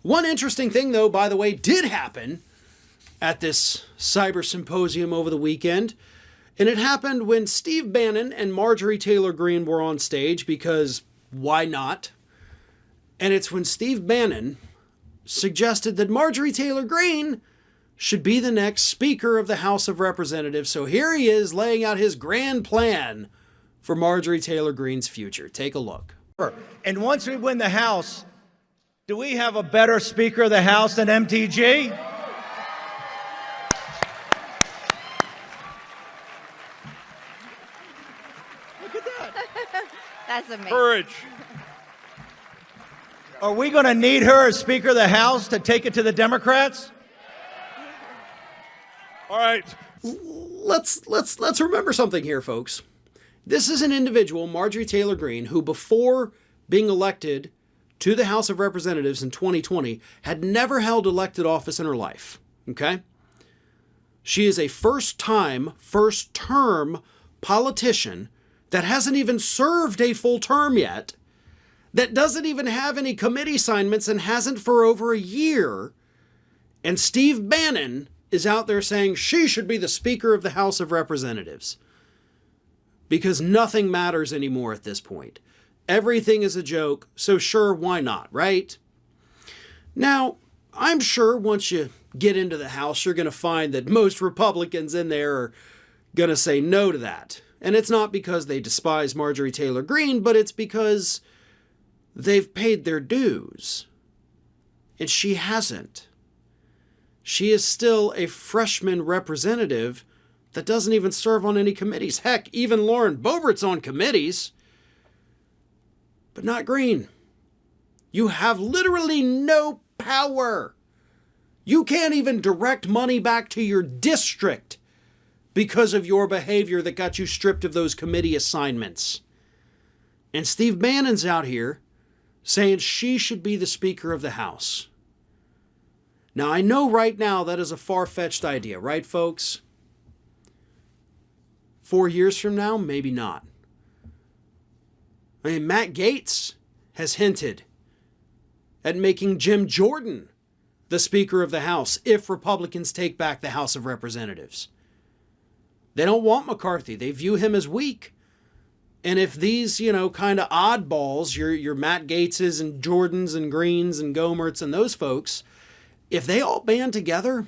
One interesting thing, though, by the way, did happen at this cyber symposium over the weekend. And it happened when Steve Bannon and Marjorie Taylor Greene were on stage, because why not? And it's when Steve Bannon suggested that Marjorie Taylor Greene should be the next Speaker of the House of Representatives. So here he is laying out his grand plan for Marjorie Taylor Greene's future. Take a look. And once we win the House, do we have a better Speaker of the House than MTG? Look at that. That's amazing. Courage. Are we going to need her as Speaker of the House to take it to the Democrats? All right. Let's remember something here, folks. This is an individual, Marjorie Taylor Greene, who before being elected to the House of Representatives in 2020 had never held elected office in her life. Okay? She is a first-term politician that hasn't even served a full term yet, that doesn't even have any committee assignments and hasn't for over a year. And Steve Bannon is out there saying she should be the Speaker of the House of Representatives. Because nothing matters anymore at this point. Everything is a joke, so sure, why not, right? Now, I'm sure once you get into the House, you're going to find that most Republicans in there are going to say no to that. And it's not because they despise Marjorie Taylor Greene, but it's because they've paid their dues. And she hasn't. She is still a freshman representative that doesn't even serve on any committees. Heck, even Lauren Boebert's on committees. But not Greene. You have literally no power. You can't even direct money back to your district because of your behavior that got you stripped of those committee assignments. And Steve Bannon's out here saying she should be the Speaker of the House. Now, I know right now that is a far-fetched idea, right, folks? 4 years from now, maybe not. I mean, Matt Gaetz has hinted at making Jim Jordan the Speaker of the House if Republicans take back the House of Representatives. They don't want McCarthy. They view him as weak. And if these, kind of oddballs, your Matt Gaetzes and Jordans and Greenes and Gomerts and those folks, if they all band together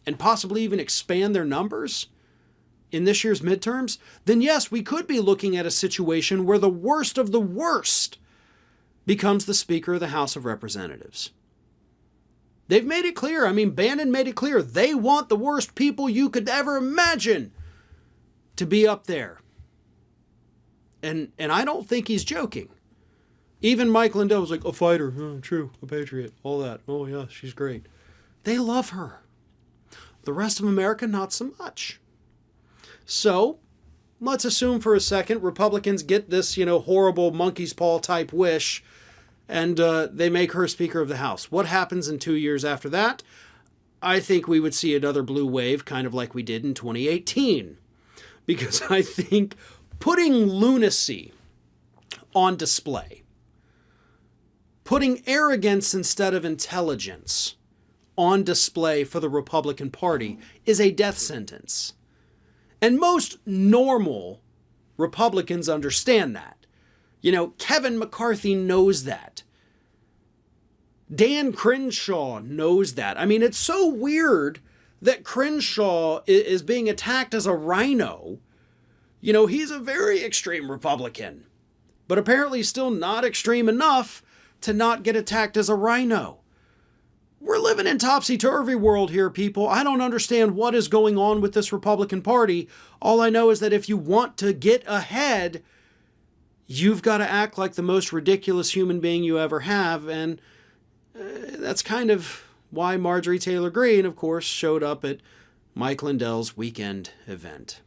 and possibly even expand their numbers in this year's midterms, then yes, we could be looking at a situation where the worst of the worst becomes the Speaker of the House of Representatives. They've made it clear. I mean, Bannon made it clear. They want the worst people you could ever imagine to be up there. And I don't think he's joking. Even Mike Lindell was like, a fighter, true, a patriot, all that. Oh yeah, she's great. They love her. The rest of America, not so much. So, let's assume for a second Republicans get this, horrible monkey's paw type wish, and they make her Speaker of the House. What happens in 2 years after that? I think we would see another blue wave, kind of like we did in 2018. Because I think putting lunacy on display, putting arrogance instead of intelligence on display for the Republican Party is a death sentence. And most normal Republicans understand that. Kevin McCarthy knows that. Dan Crenshaw knows that. I mean, it's so weird that Crenshaw is being attacked as a rhino. He's a very extreme Republican, but apparently still not extreme enough to not get attacked as a rhino. We're living in topsy-turvy world here, people. I don't understand what is going on with this Republican Party. All I know is that if you want to get ahead, you've got to act like the most ridiculous human being you ever have. And that's kind of why Marjorie Taylor Greene, of course, showed up at Mike Lindell's weekend event.